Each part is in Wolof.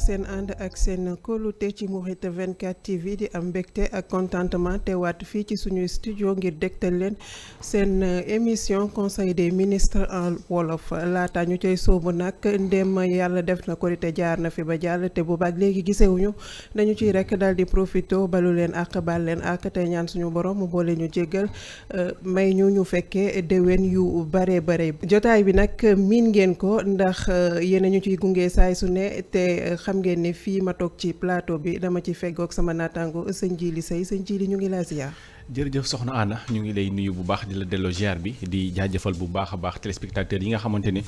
seen ànd ak seen kóolute ci Mouride 24 TV di am mbégte ak contentement teewaat fii ci suñuy studio ngir dégtal leen seen émission conseil des ministres en wolof laata ñu cay sóobu nag ndéem yàlla def na korite jaar na fi ba jàll te boobaak léegi gisewuñu dañu ciy rek daal di profito balu leen ak bal leen ak tey ñaan suñu borom mu boole ñu jéggal may ñu fekkee déwén yu bare jotaay bi nag miin ngeen ko ndax yéen ñu ciy gunge saay su ne te xam ngeen ne fii ma toog ci plateau bi dama ci feggoog sama naataango sëñ Jili Sey sëñ Jili ñu ngi laa ziar. jërëjëf soxna Anna ñu ngi lay nuyu bu baax di la delloo ziar bi di jaajëfal bu baax a baax téléspectateurs yi nga xamante ne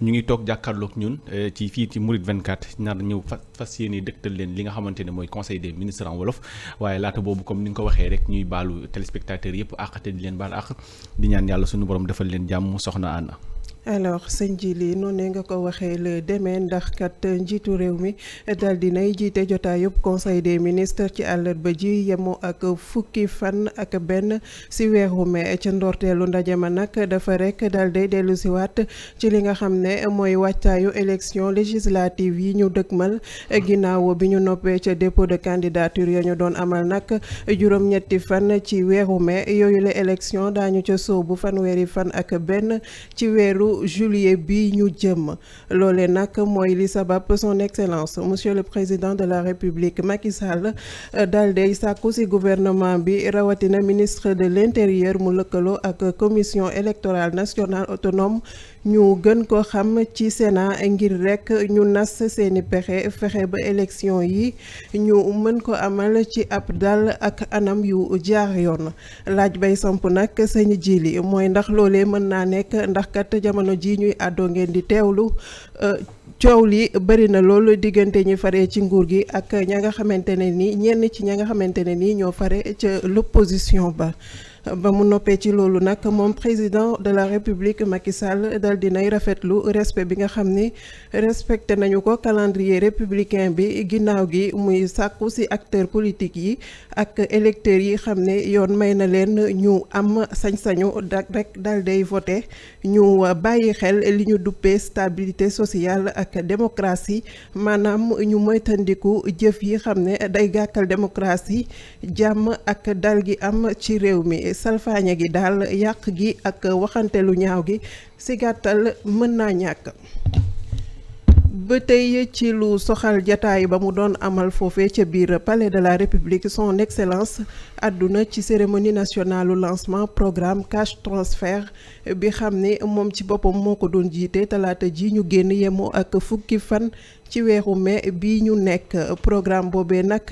ñu ngi toog jàkkaarloog ñun ci fii ci Mouride 24 nar ñëw fas yéene dëgtal leen li nga xamante ne mooy conseil des ministres en wolof waaye laata boobu comme ni nga ko waxee rek ñuy baalu téléspectateurs yëpp àq te di leen baal àq di ñaan yàlla suñu borom defal leen jàmm soxna Anna. alors sëñ Jili noonu nga ko waxee le demee ndax kat njiitu réew mi daal dinay jiite jotaay yëpp conseil des ministres ci àllarba ji yemoo ak fukki fan ak benn si weeru mai ca ndorteelu ndaje ma nag dafa rek daal day dellu si waat ci li nga xam ne mooy wàccaayu élection législative yi ñu dëgmal ginnaaw bi ñu noppee ca dépôt de candidature ya ñu doon amal nag juróom-ñetti fan ci weeru mai yooyu la élection daañu ca sóobu fanweeri fan ak benn ci weeru juillet bi ñu jëm loole nag mooy li sabab son excellence monsieur le président de la république Macky Sall daal day sàkku ci gouvernement bi rawatina ministre de l'intérieur mu lëkkaloo ak commission électorale nationale autonome ñu gën ko xam ci Sénat ngir rek ñu nas seeni fexe ba élection yi ñu mën ko amal ci ab dal ak anam yu jaar yoon laaj bay samp nag sëñ Jili mooy ndax loolee mën naa nekk ndax kat jamono ji ñuy àddoo ngeen di teewlu coow li bëri na loolu diggante ñi faree ci nguur gi ak ña nga xamante ne ni ñenn ci ña nga xamante ne ni ñoo fare ca l'opposition ba mu noppee ci loolu nag moom président de la république Macky Sall dal dinay rafetlu respect bi nga xam ni respecté nañu ko calendrier républicain bi ginnaaw gi muy sàkku ci acteurs politiques yi ak électeurs yi xam ne yoon may na leen ñu am sañ-sañu rek dal day voté ñu bàyyi xel li ñu duppee stabilité sociale ak démocratie maanaam ñu moytandiku jëf yi xam ne day gàkkal démocratie jàmm ak dal gi am ci réew mi salfaañe gi daal yàq gi ak waxante lu ñaaw gi ci gàttal mën naa ñàkk. ba tey ci lu soxal jataay ba mu doon amal foofee ca biir palais de la république son excellence àdduna ci cérémonie nationale lancement programme cash transfert bi xam ne moom ci boppam moo ko doon jiite talaata ji ñu génn yemoo ak fukki fan ci weeru mai bi ñu nekk programme boobee nag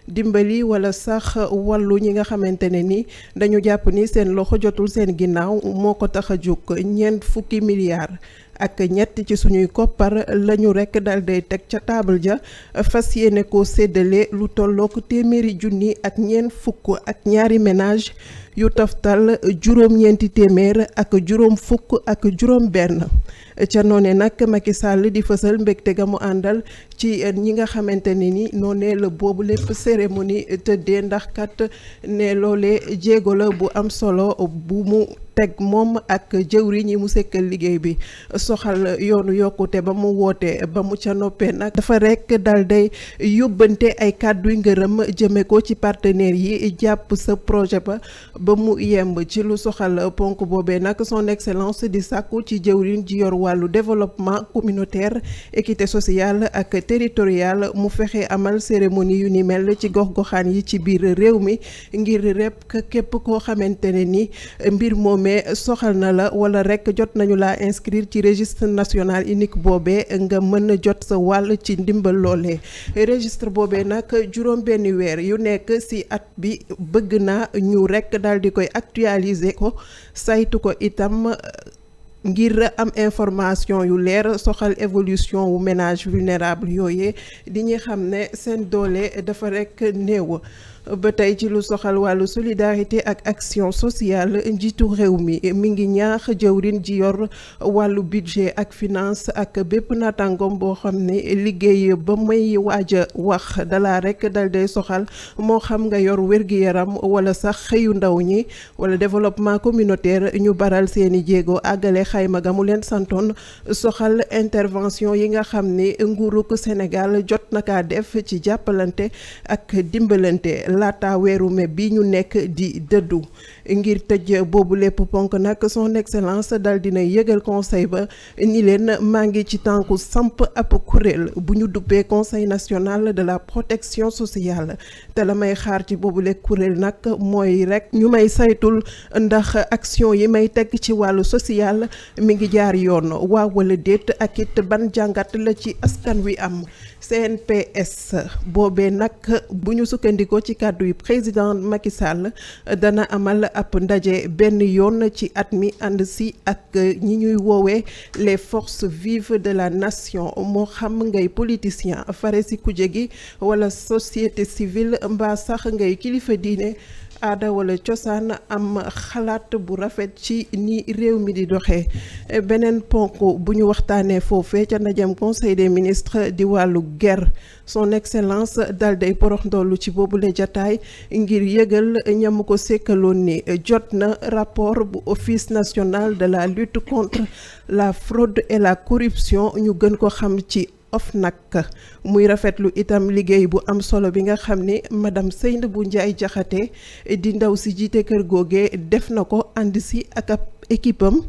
dimbali wala sax wàllu ñi nga xamante ne ni dañu jàpp ni seen loxo jotul seen ginnaaw moo ko tax a jóg ñeent fukki milliards ak ñett ci suñuy koppar lañu rekk dal day teg ca taabal ja fas yéene ko séddale lu tollook téeméeri junni ak ñeent fukk ak ñaari ménage yu toftal juróom-ñeenti téeméer ak juróom fukk ak juróom benn ca noone nag Macky Sall di fësal mbégte ga mu àndal ci ñi nga xamante ne ni noonee la boobu lépp cérémonie tëddee ndax kat ne loole jéego la bu am solo bu mu teg moom ak jëwriñ yi mu sekkal liggéey bi soxal yoonu yokkute ba mu woote ba mu ca noppee nag dafa rekk dal day yóbbante ay kàdduy ngërëm jëme ko ci partenaires yi jàpp sa projet ba mu yemb ci lu soxal ponk boobee nag son excellence di sàkku ci jëwriñ ji yor wàllu développement communautaire équité sociale ak territoriale mu fexe amal cérémonie yu ni mel ci gox-goxaan yi ci biir réew mi ngir rek képp koo xamante ne ni mbir moomee soxal na la wala rek jot nañu laa inscrire ci registre national unique boobee nga mën a jot sa wàll ci ndimbal loolee registre boobee nag juróom benn weer yu nekk ci at bi bëgg na ñu rek daal di koy actualiser ko saytu ko itam ngir am information yu leer soxal évolution wu ménage vulnérable yooyee di ñuy xam ne seen doole dafa rekk néew ba tey ci lu soxal wàllu solidarité ak action sociale njiitu réew mi ngi ñaax jëwrin ji yor wàllu budget ak finance ak bépp naataangoom boo xam ne liggéey ba may waaj a wax dala rek dal day soxal moo xam nga yor wér-gi-yaram wala sax xëyu ndaw ñi wala développement communautaire ñu baral seeni jéego àggale xayma ga mu leen santoon soxal intervention yi nga xam ne nguuruk Sénégal jot na kaa def ci jàppalante ak dimbalante laata weeru mai bi ñu nekk di dëddu ngir tëj boobu lépp ponk nag son excellence dal dina yëgal conseil ba ni leen maa ngi ci tànku samp ab kuréel bu ñu duppee conseil national de la protection sociale te la may xaar ci boobule kuréel nag mooy rek ñu may saytul ndax action yi may teg ci wàllu social mi ngi jaar yoon waaw wala déet ak it ban jàngat la ci askan wi am CNPS boobee nag bu ñu sukkandikoo ci kàddu yi président Macky Sall dana amal ab ndaje benn yoon ci at mi ànd si ak ñi ñuy woowee les forces vives de la nation moo xam ngay politicien fare si kuje gi wala société civile mbaa sax ngay kilifa diine aada wala cosaan am xalaat bu rafet ci ni réew mi di doxee beneen ponk bu ñu waxtaanee foofee ca ndajam conseil des ministres di wàllu guerre son excellence dal day porox ndollu ci boobule jataay ngir yëgal ñam ko sekkaloon ni jot na rapport bu office national de la lutte contre la fraude et la corruption ñu gën ko xam ci OFNAC muy rafetlu itam liggéey bu am solo bi nga xam ne madame Seynabou Ndiaye Diakhaté di ndaw si jiite kër googe def na ko ànd si ak ab équipe am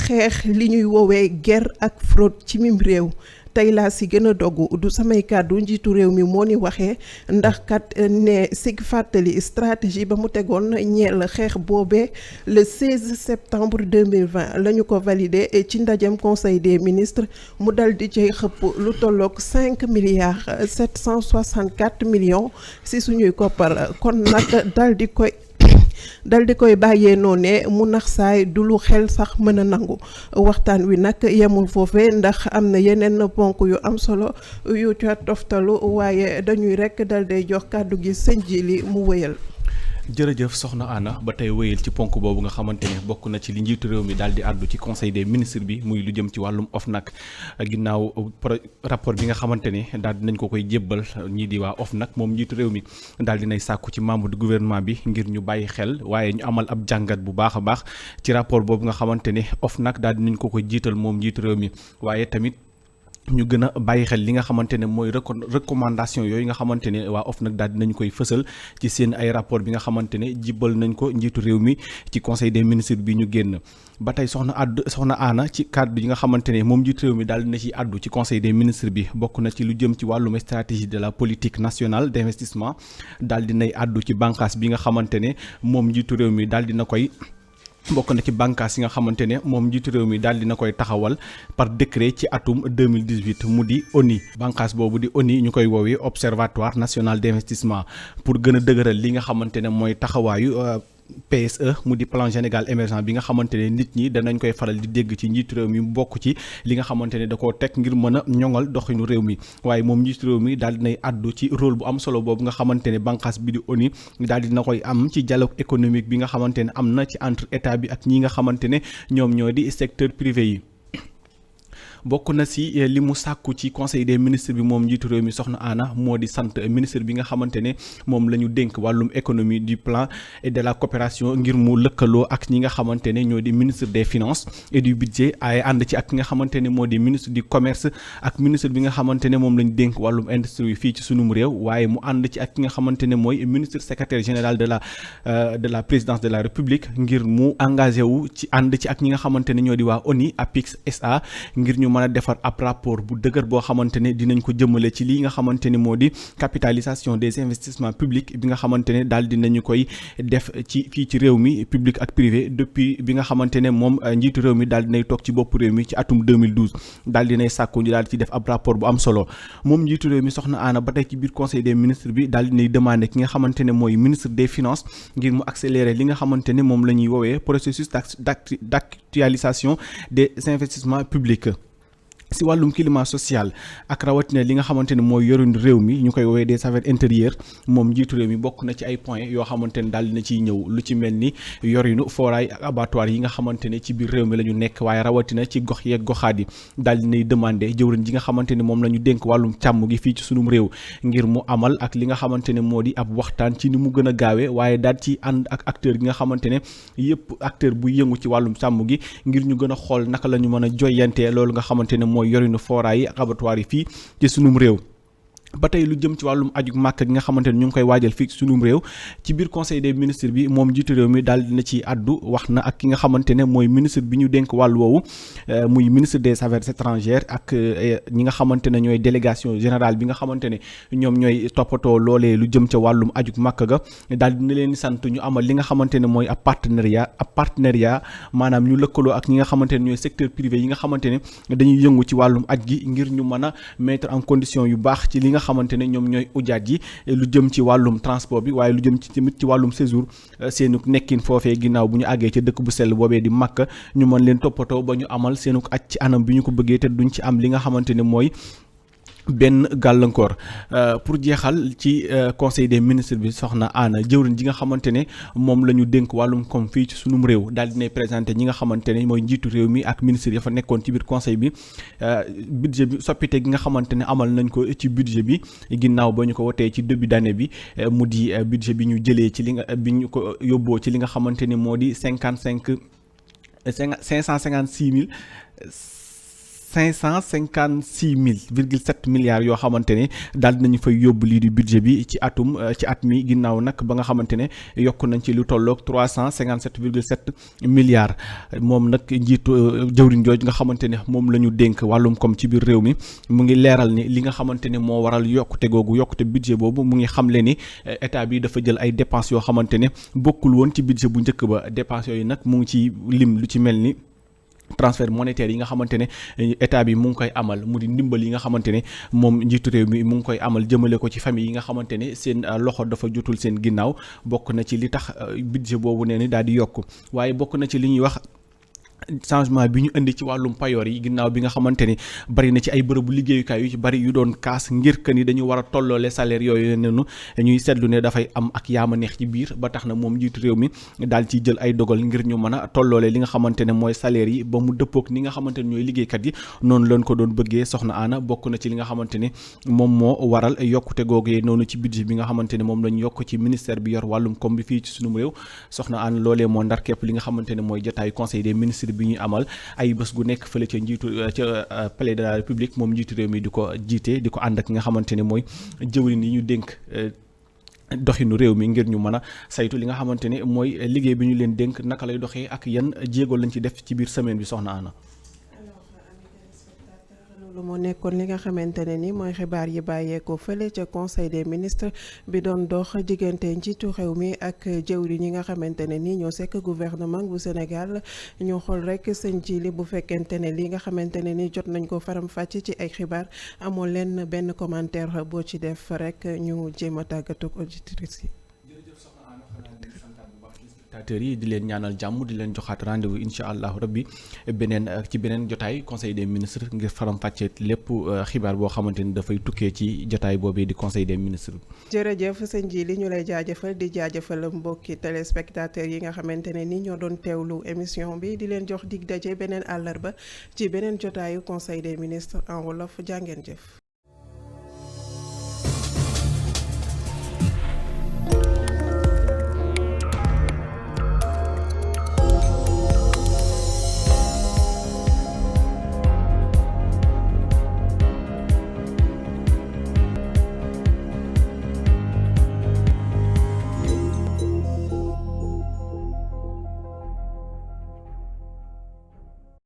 xeex li ñuy woowee guerre ak fraude ci mim réew tey laa si gën a dogu du samay kàddu njiitu réew mi moo ni waxee ndax kat ne sig fàttali stratégie ba mu tegoon ñeel xeex boobee le 16 septembre 2020 la ñu ko validé ci ndajem conseil des ministres mu dal di cay xëpp lu tolloog 5 milliards 764 millions si suñuy koppar kon nag dal di koy bàyyee noone mu nax saay du lu xel sax mën a nangu waxtaan wi nag yemul foofe ndax am na yeneen ponk yu am solo yu ca toftalu waaye dañuy rekk dal day jox kàddu gi sëñ ji li mu wëyal. jërëjëf soxna Anna ba tey wéyal ci ponk boobu nga xamante ne bokk na ci li njiitu réew mi daal di àddu ci conseil des ministres bi muy lu jëm ci wàllum OFNAC ginnaaw rapport bi nga xamante ne daal dinañ ko koy jébbal ñii di waa OFNAC moom njiitu réew mi daal dinay sàkku ci membre du gouvernement bi ngir ñu bàyyi xel waaye ñu amal ab jàngat bu baax a baax ci rapport boobu nga xamante ne OFNAC daal dinañ ko koy jiital moom njiitu réew mi waaye tamit ñu gën a bàyyi xel li nga xamante ne mooy recommandation yooyu nga xamante ne waa OFNAC daal dinañ koy fësal ci seen ay rapport bi nga xamante ne jibbal nañ ko njiitu réew mi ci conseil des ministres bi ñu génn ba tey soxna Anna ci kàddu yi nga xamante ne moom njiitu réew mi daal dina ci àddu ci conseil des ministres bi bokk na ci lu jëm ci wàllum stratégie de la politique nationale d'investissement daal dinay àddu ci bànqaas bi nga xamante ne moom njiitu réew mi daal dina koy bokk na ci bànqaas yi nga xamante ne moom njiitu réew mi daal dina koy taxawal par décret ci atum 2018 mu di ONI bànqaas boobu di ONI ñu koy woowee observatoire national d'investissement pour gën a dëgëral li nga xamante ne mooy taxawaayu PSE mu di plan Sénégal émergent bi nga xamante ne nit ñi danañ koy faral di dégg ci njiitu réew mi bokk ci li nga xamante ne da koo teg ngir mën a ñoŋal doxinu réew mi waaye moom njiitu réew mi daal dinay àddu ci rôle bu am solo boobu nga xamante ne bànqaas bi di ONU daal dina koy am ci dialogue économique bi nga xamante ne am na ci entre état bi ak ñi nga xamante ne ñoom ñoo di secteur privé yi. bokk na si li mu sàkku ci conseil des ministres bi moom njiitu réew mi soxna Anna moo di sant ministre bi nga xamante ne moom la ñu dénk wàllum économie du plan et de la coopération ngir mu lëkkaloo ak ñi nga xamante ne ñoo di ministre des finances et du budget ay ànd ci ak ki nga xamante ne moo di ministre du commerce ak ministre bi nga xamante ne moom la ñu dénk wàllum industrie fii ci sunum réew waaye mu ànd ci ak ki nga xamante ne mooy ministre secrétaire général de la présidence de la république ngir mu engagé wu ci ànd ci ak ñi nga xamante ne ñoo di waa ONU APIX SA ngir ñu mën a defar ab rapport bu dëgër boo xamante ne dinañ ko jëmale ci lii nga xamante ne moo di capitalisation des investissements publics bi nga xamante ne daal dinañu koy def ci fii ci réew mi public ak privé depuis bi nga xamante ne moom njiitu réew mi daal dinay toog ci bopp réew mi ci atum 2012 daal dinay sàkku ñu daal ci def ab rapport bu am solo moom njiitu réew mi soxna Anna ba tey ci biir conseil des ministres bi daal dinay demandé ki nga xamante ne mooy ministre des finances ngir mu accélérer li nga xamante ne moom la ñuy woowee processus d'actualisation des investissements publics si wàllum climat social ak rawatina li nga xamante ne mooy yorinu réew mi ñu koy woowee des affaires intérieures moom njiitu réew mi bokk na ci ay points yoo xamante ne daal dina ciy ñëw lu ci mel ni yorinu foraay ak abattoir yi nga xamante ne ci biir réew mi la ñu nekk waaye rawatina ci gox yeeg goxaat yi daal dinay demandé jëwriñ ji nga xamante ne moom la ñu dénk wàllum càmm gi fii ci sunum réew ngir mu amal ak li nga xamante ne moo di ab waxtaan ci ni mu gën a gaawee waaye daal ci ànd ak acteur gi nga xamante ne yëpp acteur bu yëngu ci wàllum càmm gi ngir ñu gën a xool naka la ñu mën a joyantee loolu nga xamante ne mooy yorinu foraay yi ak abattoir yi fii ci sunum réew. ba tey lu jëm ci wàllum aju màkk gi nga xamante ne ñu ngi koy waajal fii sunum réew ci biir conseil des ministres bi moom jiitu réew mi daal dina ci àddu wax na ak ki nga xamante ne mooy ministre bi ñu dénk wàllu woowu muy ministre des affaires étrangères ak ñi nga xamante ne ñooy délégation générale bi nga xamante ne ñoom ñooy toppatoo loolee lu jëm ca wàllum aju màkk ga daal dina leen sant ñu amal li nga xamante ne mooy ab partenariat maanaam ñu lëkkaloo ak ñi nga xamante ne ñooy secteur privé yi nga xamante ne dañuy yëngu ci wàllum aj gi ngir ñu mën a mettre en condition yu baax ci li nga xamante ne ñoom ñooy ujaat yi lu jëm ci wàllum transport bi waaye lu jëm ci tamit ci wàllum séjour seenu nekkin foofee ginnaaw bu ñu àggee ca dëkk bu sell boobee di Makka ñu mën leen toppatoo ba ñu amal seenu aj ci anam bi ñu ko bëggee te duñ ci am li nga xamante ne mooy benn gàllankoor pour jeexal ci conseil des ministres bi soxna Anna jëwriñ ji nga xamante ne moom la ñu dénk wàllum koom fii ci sunum réew daal dinay présenté ñi nga xamante ne mooy njiitu réew mi ak ministre ya fa nekkoon ci biir conseil bi budget bi soppite gi nga xamante ne amal nañ ko ci budget bi ginnaaw ba ñu ko wotee ci début d'année bi mu di budget bi ñu jëlee ci li nga bi ñu ko yóbboo ci li nga xamante ni moo di 556,7 milliards yoo xamante ne daal dinañu fay yóbbu lii di budget bi ci at mi ginnaaw nag ba nga xamante ne yokk nañ ci lu tolloog 357,7 milliards moom nag njiitu jëwriñ jooj nga xamante ne moom la ñu dénk wàllum koom ci biir réew mi mu ngi leeral ni li nga xamante ne moo waral yokkute googu yokkute budget boobu mu ngi xamle ni état bi dafa jël ay dépenses yoo xamante ne bokkul woon ci budget bu njëkk ba dépenses yooyu nag mu ngi ci lim lu ci mel ni transfert monétaire yi nga xamante ne état bi mu ngi koy amal mu di ndimbal yi nga xamante ne moom njiitu réew mi mu ngi koy amal jëmale ko ci famille yi nga xamante ne seen loxo dafa jotul seen ginnaaw bokk na ci li tax budget boobu nee ni daal di yokk waaye bokk na ci li ñuy wax changement bi ñu indi ci wàllum payoor yi ginnaaw bi nga xamante ni bari na ci ay bërëbu liggéeyukaay yu ci bari yu doon kaas ngir que ni dañu war a tolloole salaire yooyu noonu ñuy seetlu ne dafay am ak yaama neex ci biir ba tax na moom njiitu réew mi daal ciy jël ay dogal ngir ñu mën a tolloole li nga xamante ne mooy salaire yi ba mu dëppook ni nga xamante ne ñooy liggéeykat yi noonu lañ ko doon bëggee soxna Anna bokk na ci li nga xamante ne moom moo waral yokkute googee noonu ci budget bi nga xamante ne moom lañ yokk ci ministère bi yor wàllum koom bi fii ci sunum réew soxna Anna loolee moo ndar képp li nga xamante ne mooy jotaayu conseil des ministres bi ñuy amal ay bés gu nekk fële ca njiitu ca palais de la république moom njiitu réew mi di ko jiite di ko ànd ak nga xamante ne mooy jëwriñ yi ñu dénk doxinu réew mi ngir ñu mën a saytu li nga xamante ne mooy liggéey bi ñu leen dénk naka lay doxee ak yan jéego lañ ci def ci biir semaine bi soxna Anna. lu moo nekkoon li nga xamante ne ni mooy xibaar yi bàyyeekoo fële ca conseil des ministres bi doon dox diggante njiitu réew mi ak jëwri ñi nga xamante ne ni ñoo sekk gouvernement bu Sénégal ñu xool rek sëñ ci li bu fekkente ne li nga xamante ne ni jot nañ ko faram fàcc ci ay xibaar amoo leen benn commentaire boo ci def rek ñu jéem a tàggatu auditrices yi. yi di leen ñaanal jàmm di leen joxaat rendez-vous incha allahu rabbi ci beneen jotaay conseil des ministres ngir faram fàccee lépp xibaar boo xamante ni dafay tukkee ci jotaay boobee di conseil des ministres. jërëjëf sëñ ji li ñu lay jaajëfal di jaajëfal mbokki téléspectateurs yi nga xamante ne ni ñoo doon teewlu émission bi di leen jox dig daje beneen àllarba ci beneen jotaayu conseil des ministres en wolof jàngeen jëf.